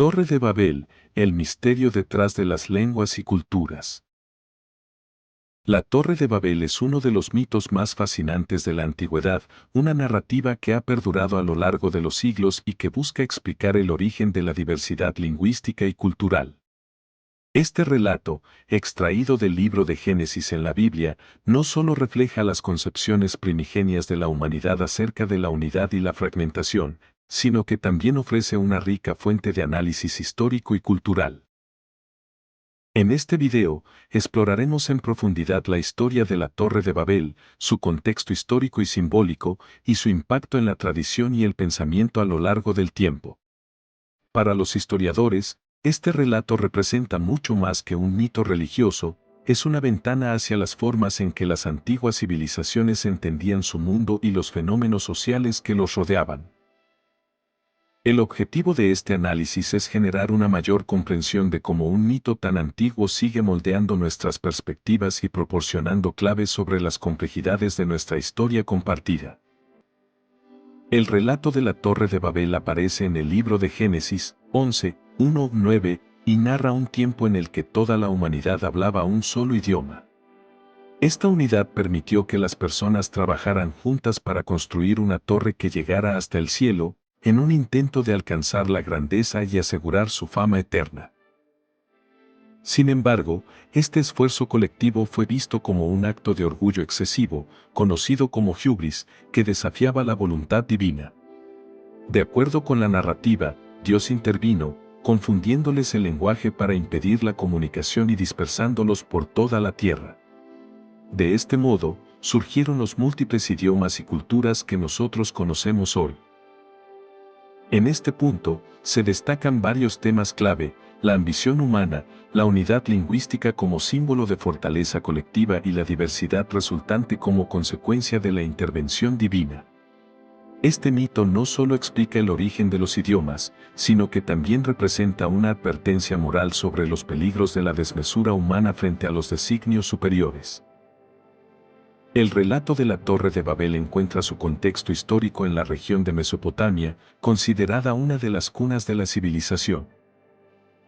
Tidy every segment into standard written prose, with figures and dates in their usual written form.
Torre de Babel, el misterio detrás de las lenguas y culturas. La Torre de Babel es uno de los mitos más fascinantes de la antigüedad, una narrativa que ha perdurado a lo largo de los siglos y que busca explicar el origen de la diversidad lingüística y cultural. Este relato, extraído del libro de Génesis en la Biblia, no solo refleja las concepciones primigenias de la humanidad acerca de la unidad y la fragmentación, sino que también ofrece una rica fuente de análisis histórico y cultural. En este video, exploraremos en profundidad la historia de la Torre de Babel, su contexto histórico y simbólico, y su impacto en la tradición y el pensamiento a lo largo del tiempo. Para los historiadores, este relato representa mucho más que un mito religioso, es una ventana hacia las formas en que las antiguas civilizaciones entendían su mundo y los fenómenos sociales que los rodeaban. El objetivo de este análisis es generar una mayor comprensión de cómo un mito tan antiguo sigue moldeando nuestras perspectivas y proporcionando claves sobre las complejidades de nuestra historia compartida. El relato de la Torre de Babel aparece en el libro de Génesis 11:1-9 y narra un tiempo en el que toda la humanidad hablaba un solo idioma. Esta unidad permitió que las personas trabajaran juntas para construir una torre que llegara hasta el cielo, en un intento de alcanzar la grandeza y asegurar su fama eterna. Sin embargo, este esfuerzo colectivo fue visto como un acto de orgullo excesivo, conocido como hubris, que desafiaba la voluntad divina. De acuerdo con la narrativa, Dios intervino, confundiéndoles el lenguaje para impedir la comunicación y dispersándolos por toda la tierra. De este modo, surgieron los múltiples idiomas y culturas que nosotros conocemos hoy. En este punto, se destacan varios temas clave: la ambición humana, la unidad lingüística como símbolo de fortaleza colectiva y la diversidad resultante como consecuencia de la intervención divina. Este mito no solo explica el origen de los idiomas, sino que también representa una advertencia moral sobre los peligros de la desmesura humana frente a los designios superiores. El relato de la Torre de Babel encuentra su contexto histórico en la región de Mesopotamia, considerada una de las cunas de la civilización.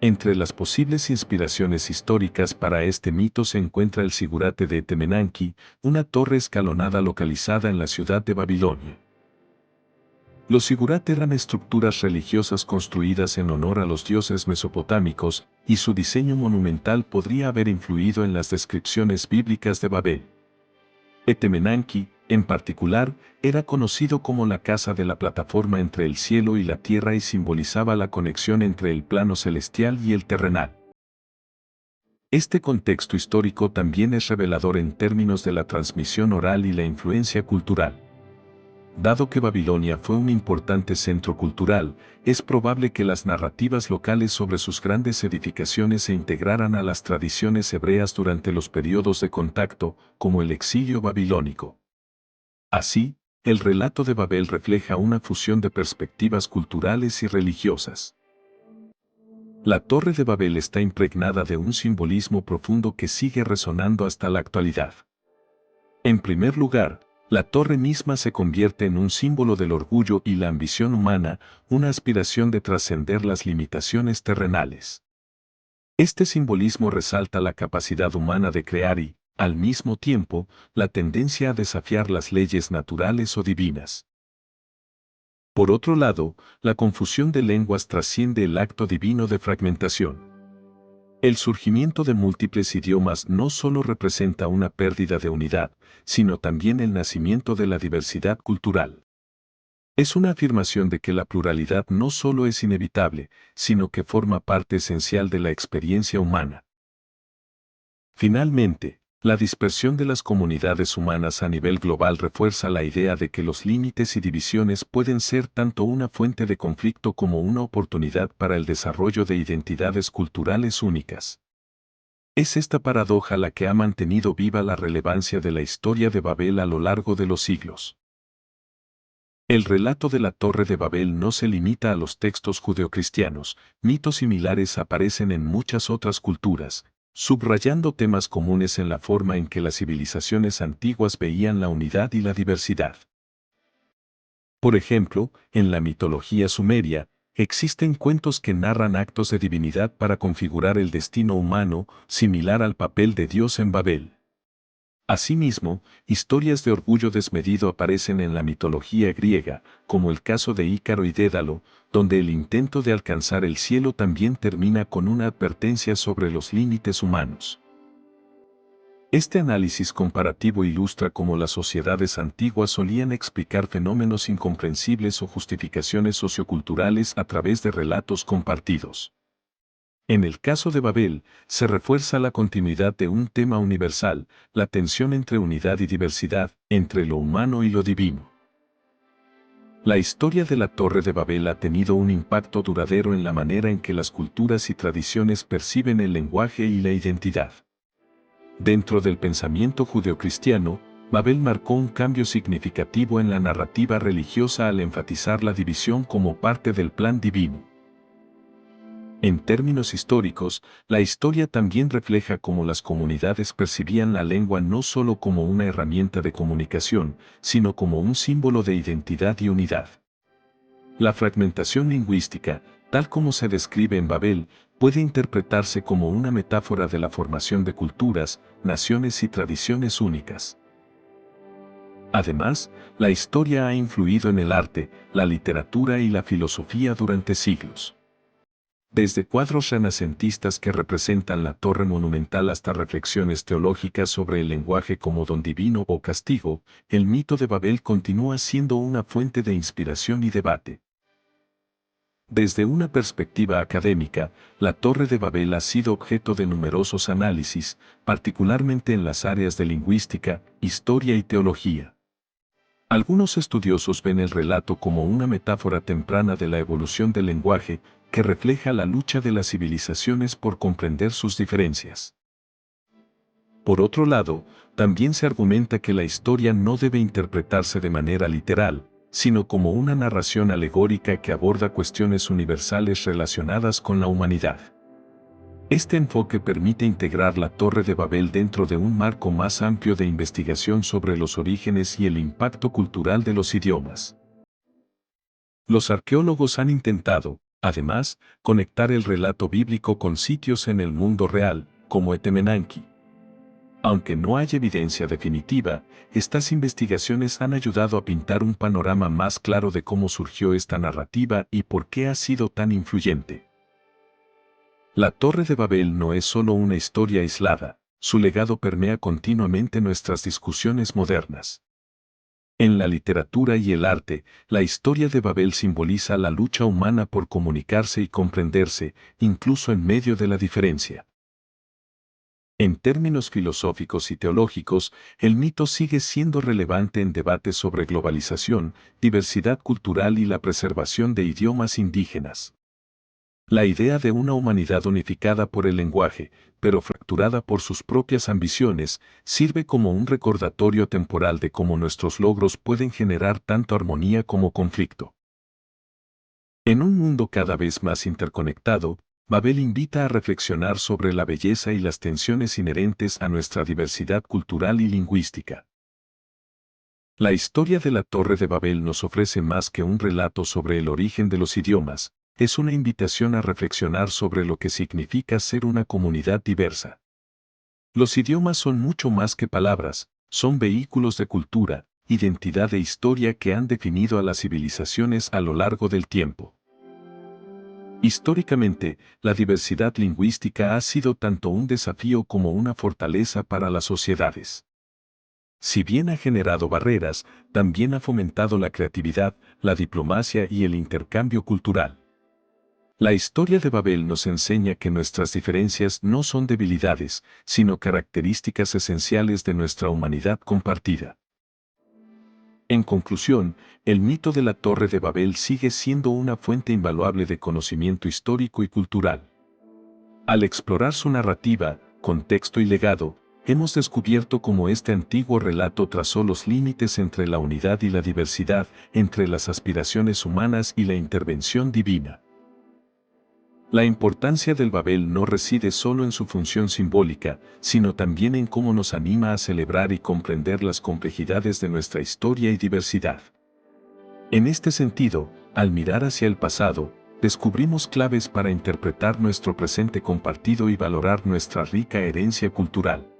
Entre las posibles inspiraciones históricas para este mito se encuentra el zigurate de Etemenanki, una torre escalonada localizada en la ciudad de Babilonia. Los zigurate eran estructuras religiosas construidas en honor a los dioses mesopotámicos, y su diseño monumental podría haber influido en las descripciones bíblicas de Babel. Etemenanki, en particular, era conocido como la casa de la plataforma entre el cielo y la tierra y simbolizaba la conexión entre el plano celestial y el terrenal. Este contexto histórico también es revelador en términos de la transmisión oral y la influencia cultural. Dado que Babilonia fue un importante centro cultural, es probable que las narrativas locales sobre sus grandes edificaciones se integraran a las tradiciones hebreas durante los periodos de contacto, como el exilio babilónico. Así, el relato de Babel refleja una fusión de perspectivas culturales y religiosas. La Torre de Babel está impregnada de un simbolismo profundo que sigue resonando hasta la actualidad. En primer lugar, la torre misma se convierte en un símbolo del orgullo y la ambición humana, una aspiración de trascender las limitaciones terrenales. Este simbolismo resalta la capacidad humana de crear y, al mismo tiempo, la tendencia a desafiar las leyes naturales o divinas. Por otro lado, la confusión de lenguas trasciende el acto divino de fragmentación. El surgimiento de múltiples idiomas no solo representa una pérdida de unidad, sino también el nacimiento de la diversidad cultural. Es una afirmación de que la pluralidad no solo es inevitable, sino que forma parte esencial de la experiencia humana. Finalmente, la dispersión de las comunidades humanas a nivel global refuerza la idea de que los límites y divisiones pueden ser tanto una fuente de conflicto como una oportunidad para el desarrollo de identidades culturales únicas. Es esta paradoja la que ha mantenido viva la relevancia de la historia de Babel a lo largo de los siglos. El relato de la Torre de Babel no se limita a los textos judeocristianos, mitos similares aparecen en muchas otras culturas, subrayando temas comunes en la forma en que las civilizaciones antiguas veían la unidad y la diversidad. Por ejemplo, en la mitología sumeria, Existen cuentos que narran actos de divinidad para configurar el destino humano, similar al papel de Dios en Babel. Asimismo, historias de orgullo desmedido aparecen en la mitología griega, como el caso de Ícaro y Dédalo, donde el intento de alcanzar el cielo también termina con una advertencia sobre los límites humanos. Este análisis comparativo ilustra cómo las sociedades antiguas solían explicar fenómenos incomprensibles o justificaciones socioculturales a través de relatos compartidos. En el caso de Babel, se refuerza la continuidad de un tema universal, la tensión entre unidad y diversidad, entre lo humano y lo divino. La historia de la Torre de Babel ha tenido un impacto duradero en la manera en que las culturas y tradiciones perciben el lenguaje y la identidad. Dentro del pensamiento judeocristiano, Babel marcó un cambio significativo en la narrativa religiosa al enfatizar la división como parte del plan divino. En términos históricos, la historia también refleja cómo las comunidades percibían la lengua no solo como una herramienta de comunicación, sino como un símbolo de identidad y unidad. La fragmentación lingüística, tal como se describe en Babel, puede interpretarse como una metáfora de la formación de culturas, naciones y tradiciones únicas. Además, la historia ha influido en el arte, la literatura y la filosofía durante siglos. Desde cuadros renacentistas que representan la torre monumental hasta reflexiones teológicas sobre el lenguaje como don divino o castigo, el mito de Babel continúa siendo una fuente de inspiración y debate. Desde una perspectiva académica, la Torre de Babel ha sido objeto de numerosos análisis, particularmente en las áreas de lingüística, historia y teología. Algunos estudiosos ven el relato como una metáfora temprana de la evolución del lenguaje, que refleja la lucha de las civilizaciones por comprender sus diferencias. Por otro lado, también se argumenta que la historia no debe interpretarse de manera literal, sino como una narración alegórica que aborda cuestiones universales relacionadas con la humanidad. Este enfoque permite integrar la Torre de Babel dentro de un marco más amplio de investigación sobre los orígenes y el impacto cultural de los idiomas. Los arqueólogos han intentado, además, conectar el relato bíblico con sitios en el mundo real, como Etemenanki. Aunque no hay evidencia definitiva, estas investigaciones han ayudado a pintar un panorama más claro de cómo surgió esta narrativa y por qué ha sido tan influyente. La Torre de Babel no es solo una historia aislada, su legado permea continuamente nuestras discusiones modernas. En la literatura y el arte, la historia de Babel simboliza la lucha humana por comunicarse y comprenderse, incluso en medio de la diferencia. En términos filosóficos y teológicos, el mito sigue siendo relevante en debates sobre globalización, diversidad cultural y la preservación de idiomas indígenas. La idea de una humanidad unificada por el lenguaje, pero fracturada por sus propias ambiciones, sirve como un recordatorio temporal de cómo nuestros logros pueden generar tanto armonía como conflicto. En un mundo cada vez más interconectado, Babel invita a reflexionar sobre la belleza y las tensiones inherentes a nuestra diversidad cultural y lingüística. La historia de la Torre de Babel nos ofrece más que un relato sobre el origen de los idiomas, es una invitación a reflexionar sobre lo que significa ser una comunidad diversa. Los idiomas son mucho más que palabras, son vehículos de cultura, identidad e historia que han definido a las civilizaciones a lo largo del tiempo. Históricamente, la diversidad lingüística ha sido tanto un desafío como una fortaleza para las sociedades. Si bien ha generado barreras, también ha fomentado la creatividad, la diplomacia y el intercambio cultural. La historia de Babel nos enseña que nuestras diferencias no son debilidades, sino características esenciales de nuestra humanidad compartida. En conclusión, el mito de la Torre de Babel sigue siendo una fuente invaluable de conocimiento histórico y cultural. Al explorar su narrativa, contexto y legado, hemos descubierto cómo este antiguo relato trazó los límites entre la unidad y la diversidad, entre las aspiraciones humanas y la intervención divina. La importancia del Babel no reside solo en su función simbólica, sino también en cómo nos anima a celebrar y comprender las complejidades de nuestra historia y diversidad. En este sentido, al mirar hacia el pasado, descubrimos claves para interpretar nuestro presente compartido y valorar nuestra rica herencia cultural.